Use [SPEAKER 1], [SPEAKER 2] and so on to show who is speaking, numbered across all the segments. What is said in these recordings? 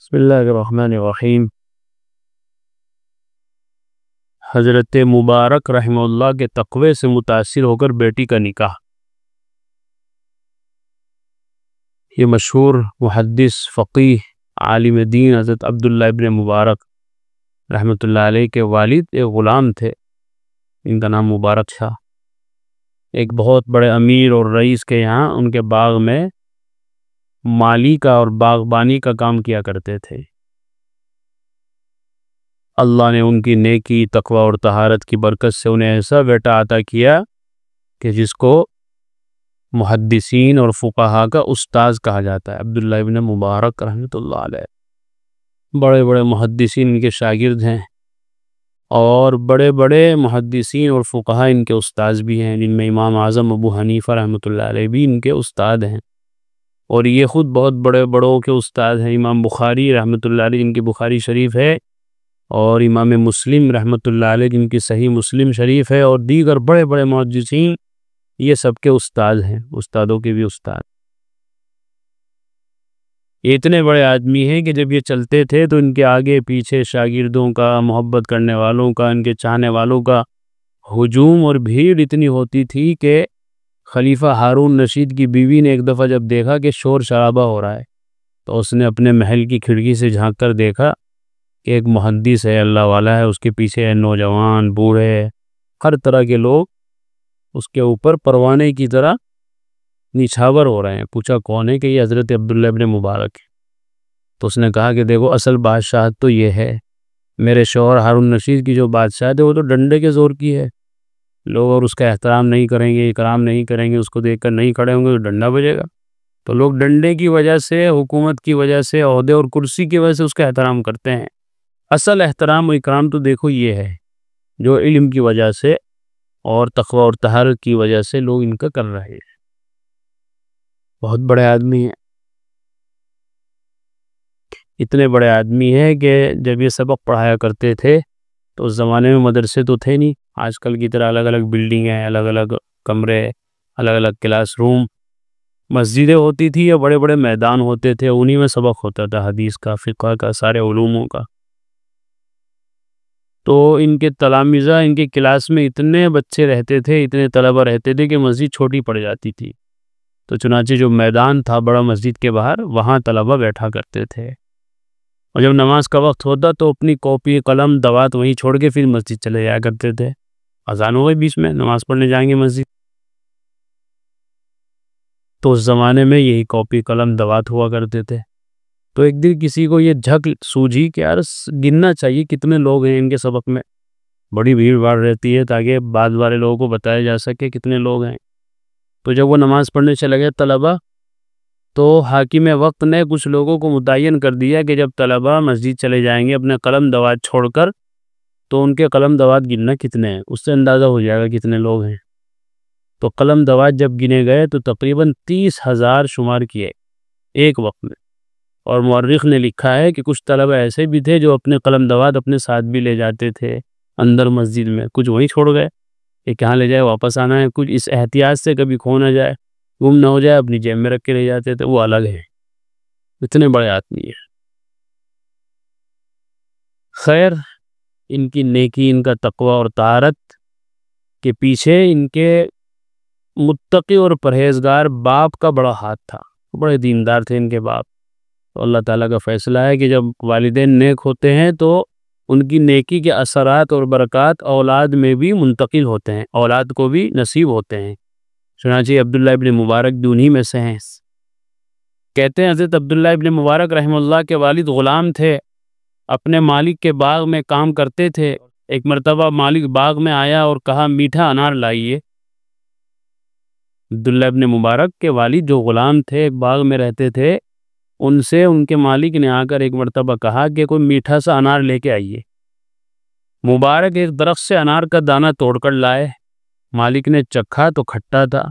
[SPEAKER 1] بسم اللہ الرحمن الرحیم۔ حضرت مبارک رحمہ اللہ کے تقوی سے متاثر ہو کر بیٹی کا نکاح۔ یہ مشہور محدث فقیہ عالم دین حضرت عبداللہ ابن مبارک رحمۃ اللہ علیہ کے والد ایک غلام تھے، ان کا نام مبارک شاہ۔ ایک بہت بڑے امیر اور رئیس کے یہاں ان کے باغ میں مالی کا اور باغبانی کا کام کیا کرتے تھے۔ اللہ نے ان کی نیکی، تقوی اور طہارت کی برکت سے انہیں ایسا بیٹا عطا کیا کہ جس کو محدثین اور فقہاء کا استاذ کہا جاتا ہے۔ عبداللہ ابن مبارک رحمۃ اللہ علیہ بڑے بڑے محدثین ان کے شاگرد ہیں، اور بڑے بڑے محدثین اور فقہاء ان کے استاذ بھی ہیں، جن میں امام اعظم ابو حنیفہ رحمۃ اللہ علیہ بھی ان کے استاد ہیں، اور یہ خود بہت بڑے بڑوں کے استاد ہیں۔ امام بخاری رحمۃ اللہ علیہ جن کی بخاری شریف ہے، اور امام مسلم رحمۃ اللہ علیہ جن کی صحیح مسلم شریف ہے، اور دیگر بڑے بڑے محدثین، یہ سب کے استاد ہیں، استادوں کے بھی استاد۔ یہ اتنے بڑے آدمی ہیں کہ جب یہ چلتے تھے تو ان کے آگے پیچھے شاگردوں کا، محبت کرنے والوں کا، ان کے چاہنے والوں کا ہجوم اور بھیڑ اتنی ہوتی تھی کہ خلیفہ ہارون رشید کی بیوی نے ایک دفعہ جب دیکھا کہ شور شرابہ ہو رہا ہے، تو اس نے اپنے محل کی کھڑکی سے جھانک کر دیکھا کہ ایک محدث ہے، اللہ والا ہے، اس کے پیچھے نوجوان، بوڑھے، ہر طرح کے لوگ اس کے اوپر پروانے کی طرح نچھاور ہو رہے ہیں۔ پوچھا کون ہے؟ کہ یہ حضرت عبداللہ ابن مبارک ہے۔ تو اس نے کہا کہ دیکھو، اصل بادشاہت تو یہ ہے، میرے شوہر ہارون رشید کی جو بادشاہت ہے وہ تو ڈنڈے کے زور کی ہے، لوگ اور اس کا احترام نہیں کریں گے، اکرام نہیں کریں گے، اس کو دیکھ کر نہیں کھڑے ہوں گے تو ڈنڈا بجے گا۔ تو لوگ ڈنڈے کی وجہ سے، حکومت کی وجہ سے، عہدے اور کرسی کی وجہ سے اس کا احترام کرتے ہیں۔ اصل احترام و اکرام تو دیکھو یہ ہے جو علم کی وجہ سے اور تقوی اور طہارت کی وجہ سے لوگ ان کا کر رہے ہیں۔ بہت بڑے آدمی ہیں، اتنے بڑے آدمی ہیں کہ جب یہ سبق پڑھایا کرتے تھے تو اس زمانے میں مدرسے تو تھے نہیں، آج کل کی طرح الگ الگ بلڈنگیں، الگ الگ کمرے، الگ الگ کلاس روم۔ مسجدیں ہوتی تھی یا بڑے بڑے میدان ہوتے تھے، انہی میں سبق ہوتا تھا، حدیث کا، فقہ کا، سارے علوموں کا۔ تو ان کے تلامذہ، ان کے کلاس میں اتنے بچے رہتے تھے، اتنے طلبہ رہتے تھے کہ مسجد چھوٹی پڑ جاتی تھی۔ تو چنانچہ جو میدان تھا بڑا مسجد کے باہر، وہاں طلبہ بیٹھا کرتے تھے، اور جب نماز کا وقت ہوتا تو اپنی کاپی، قلم، دوات وہیں چھوڑ کے پھر مسجد چلے جایا کرتے تھے۔ اذان ہو گئی، بیچ میں نماز پڑھنے جائیں گے مسجد، تو اس زمانے میں یہی کاپی، قلم، دوات ہوا کرتے تھے۔ تو ایک دن کسی کو یہ جھک سوجھی کہ یار گننا چاہیے کتنے لوگ ہیں ان کے سبق میں، بڑی بھیڑ بھاڑ رہتی ہے تاکہ بعد والے لوگوں کو بتایا جا سکے کتنے لوگ ہیں۔ تو جب وہ نماز پڑھنے چلے گئے طلبہ، تو حاکم وقت نے کچھ لوگوں کو متعین کر دیا کہ جب طلبہ مسجد چلے جائیں گے اپنے قلم دوات چھوڑ کر، تو ان کے قلم دوات گننا کتنے ہیں، اس سے اندازہ ہو جائے گا کتنے لوگ ہیں۔ تو قلم دوات جب گنے گئے تو تقریباً 30,000 شمار کیے ایک وقت میں، اور مورخ نے لکھا ہے کہ کچھ طلبہ ایسے بھی تھے جو اپنے قلم دوات اپنے ساتھ بھی لے جاتے تھے اندر مسجد میں، کچھ وہیں چھوڑ گئے کہ کہاں لے جائے، واپس آنا ہے، کچھ اس احتیاط سے کبھی کھو نہ جائے، گم نہ ہو جائے، اپنی جیب میں رکھ کے لے جاتے تھے، وہ الگ ہے۔ اتنے بڑے آدمی ہیں۔ خیر، ان کی نیکی، ان کا تقوی اور طہارت کے پیچھے ان کے متقی اور پرہیزگار باپ کا بڑا ہاتھ تھا، بڑے دیندار تھے ان کے باپ۔ تو اللہ تعالیٰ کا فیصلہ ہے کہ جب والدین نیک ہوتے ہیں تو ان کی نیکی کے اثرات اور برکات اولاد میں بھی منتقل ہوتے ہیں، اولاد کو بھی نصیب ہوتے ہیں۔ چنانچہ عبداللہ ابن مبارک بھی انہی میں سے ہیں۔ کہتے ہیں حضرت عبداللہ ابن مبارک رحمہ اللہ کے والد غلام تھے، اپنے مالک کے باغ میں کام کرتے تھے۔ ایک مرتبہ مالک باغ میں آیا اور کہا میٹھا انار لائیے۔ عبداللہ ابن مبارک کے والد جو غلام تھے، ایک باغ میں رہتے تھے، ان سے ان کے مالک نے آ کر ایک مرتبہ کہا کہ کوئی میٹھا سا انار لے کے آئیے۔ مبارک ایک درخت سے انار کا دانہ توڑ کر لائے، مالک نے چکھا تو کھٹا تھا،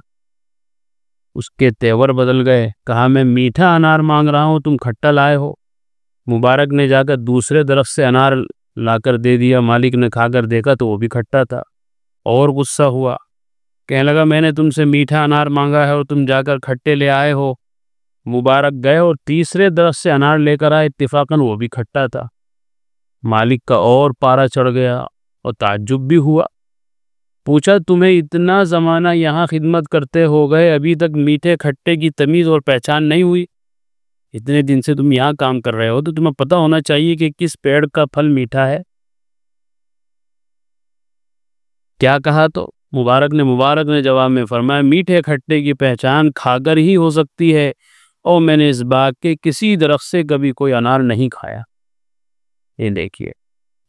[SPEAKER 1] اس کے تیور بدل گئے، کہا میں میٹھا انار مانگ رہا ہوں، تم کھٹا لائے ہو۔ مبارک نے جا کر دوسرے درخت سے انار لا کر دے دیا، مالک نے کھا کر دیکھا تو وہ بھی کھٹا تھا، اور غصہ ہوا، کہنے لگا میں نے تم سے میٹھا انار مانگا ہے اور تم جا کر کھٹے لے آئے ہو۔ مبارک گئے اور تیسرے درخت سے انار لے کر آئے، اتفاقاً وہ بھی کھٹا تھا۔ مالک کا اور پارا چڑھ گیا اور تعجب بھی ہوا۔ پوچھا تمہیں اتنا زمانہ یہاں خدمت کرتے ہو گئے، ابھی تک میٹھے کھٹے کی تمیز اور پہچان نہیں ہوئی؟ اتنے دن سے تم یہاں کام کر رہے ہو تو تمہیں پتہ ہونا چاہیے کہ کس پیڑ کا پھل میٹھا ہے۔ کیا کہا تو مبارک نے جواب میں فرمایا، میٹھے کھٹے کی پہچان کھا کر ہی ہو سکتی ہے، اور میں نے اس باغ کے کسی درخت سے کبھی کوئی انار نہیں کھایا۔ یہ دیکھیے،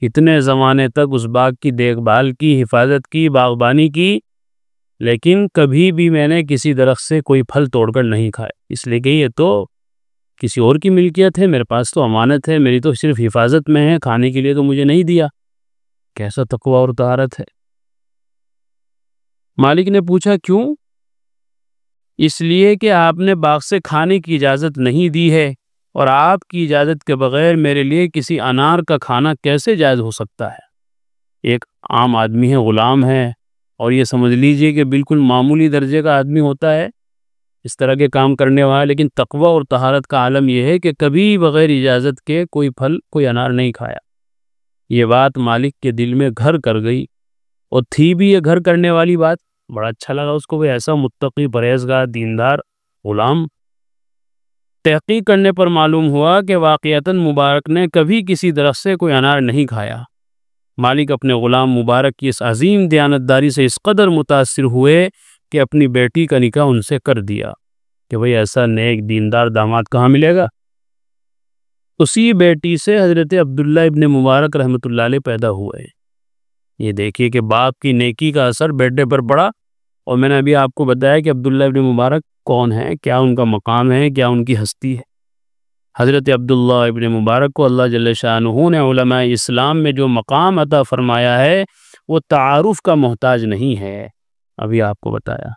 [SPEAKER 1] اتنے زمانے تک اس باغ کی دیکھ بھال کی، حفاظت کی، باغبانی کی، لیکن کبھی بھی میں نے کسی درخت سے کوئی پھل توڑ کر نہیں کھائے، اس لیے کہ یہ تو کسی اور کی ملکیت ہے، میرے پاس تو امانت ہے، میری تو صرف حفاظت میں ہے، کھانے کے لیے تو مجھے نہیں دیا۔ کیسا تقویٰ اور طہارت ہے۔ مالک نے پوچھا کیوں؟ اس لیے کہ آپ نے باغ سے کھانے کی اجازت نہیں دی ہے، اور آپ کی اجازت کے بغیر میرے لیے کسی انار کا کھانا کیسے جائز ہو سکتا ہے؟ ایک عام آدمی ہے، غلام ہے، اور یہ سمجھ لیجئے کہ بالکل معمولی درجے کا آدمی ہوتا ہے اس طرح کے کام کرنے والا، لیکن تقویٰ اور طہارت کا عالم یہ ہے کہ کبھی بغیر اجازت کے کوئی پھل، کوئی انار نہیں کھایا۔ یہ بات مالک کے دل میں گھر کر گئی، اور تھی بھی یہ گھر کرنے والی بات۔ بڑا اچھا لگا اس کو، وہ ایسا متقی، پرہیزگار، دیندار غلام۔ تحقیق کرنے پر معلوم ہوا کہ واقعتاً مبارک نے کبھی کسی درخت سے کوئی انار نہیں کھایا۔ مالک اپنے غلام مبارک کی اس عظیم دیانتداری سے اس قدر متاثر ہوئے کہ اپنی بیٹی کا نکاح ان سے کر دیا کہ بھئی ایسا نیک دیندار داماد کہاں ملے گا۔ اسی بیٹی سے حضرت عبداللہ ابن مبارک رحمۃ اللہ علیہ پیدا ہوئے۔ یہ دیکھیے کہ باپ کی نیکی کا اثر بیٹے پر پڑا، اور میں نے ابھی آپ کو بتایا کہ عبداللہ ابن مبارک کون ہے، کیا ان کا مقام ہے، کیا ان کی ہستی ہے۔ حضرت عبداللہ ابن مبارک کو اللہ جل شانہ نے علماء اسلام میں جو مقام عطا فرمایا ہے وہ تعارف کا محتاج نہیں ہے، ابھی آپ کو بتایا۔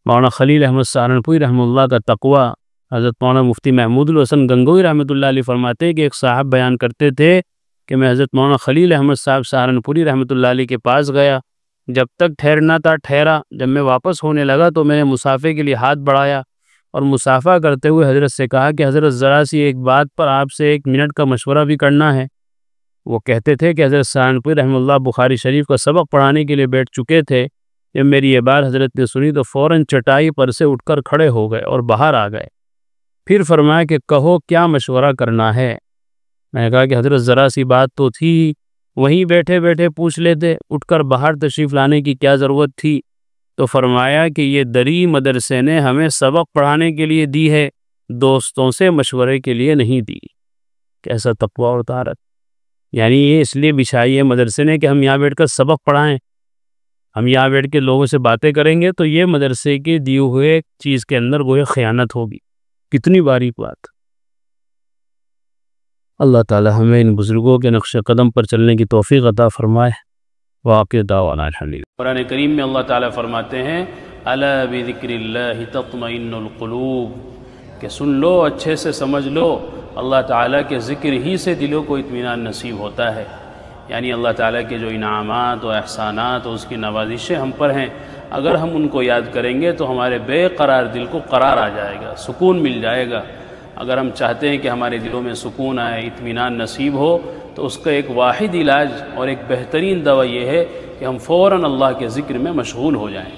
[SPEAKER 1] مولانا خلیل احمد سہارنپوری رحمہ اللہ کا تقویٰ حضرت مولانا مفتی محمود الحسن گنگوئی رحمۃ اللہ علیہ فرماتے ہیں کہ ایک صاحب بیان کرتے تھے کہ میں حضرت مولانا خلیل احمد صاحب سہارنپوری رحمۃ اللہ علیہ کے پاس گیا، جب تک ٹھہرنا تھا ٹھہرا، جب میں واپس ہونے لگا تو میں نے مصافحے کے لیے ہاتھ بڑھایا اور مصافحہ کرتے ہوئے حضرت سے کہا کہ حضرت ذرا سی ایک بات پر آپ سے 1 منٹ کا مشورہ بھی کرنا ہے۔ وہ کہتے تھے کہ حضرت سہارنپوری رحمہ اللہ بخاری شریف کا سبق پڑھانے کے لیے بیٹھ چکے تھے، جب میری یہ بات حضرت نے سنی تو فوراً چٹائی پر سے اٹھ کر کھڑے ہو گئے اور باہر آ گئے۔ پھر فرمایا کہ کہو کیا مشورہ کرنا ہے۔ میں نے کہا کہ حضرت ذرا سی بات تو تھی، وہیں بیٹھے بیٹھے پوچھ لیتے، اٹھ کر باہر تشریف لانے کی کیا ضرورت تھی؟ تو فرمایا کہ یہ دری مدرسے نے ہمیں سبق پڑھانے کے لیے دی ہے، دوستوں سے مشورے کے لیے نہیں دی۔ کیسا تقویٰ اور طہارت! یعنی یہ اس لیے بچھائی ہے مدرسے نے کہ ہم یہاں بیٹھ کر سبق پڑھائیں، ہم یہاں بیٹھ کے لوگوں سے باتیں کریں گے تو یہ مدرسے کے دیے ہوئے چیز کے اندر گویا خیانت ہوگی۔ کتنی باریک بات! اللہ تعالی ہمیں ان بزرگوں کے نقش قدم پر چلنے کی توفیق عطا فرمائے۔ واقع دعوانا الحمدللہ۔ قرآن کریم میں اللہ تعالیٰ فرماتے ہیں الا بذکر اللہ تطمئن القلوب، کہ سن لو، اچھے سے سمجھ لو، اللہ تعالیٰ کے ذکر ہی سے دلوں کو اطمینان نصیب ہوتا ہے۔ یعنی اللہ تعالیٰ کے جو انعامات و احسانات و اس کی نوازشیں ہم پر ہیں، اگر ہم ان کو یاد کریں گے تو ہمارے بے قرار دل کو قرار آ جائے گا، سکون مل جائے گا۔ اگر ہم چاہتے ہیں کہ ہمارے دلوں میں سکون آئے، اطمینان نصیب ہو، تو اس کا ایک واحد علاج اور ایک بہترین دوا یہ ہے کہ ہم فوراً اللہ کے ذکر میں مشغول ہو جائیں۔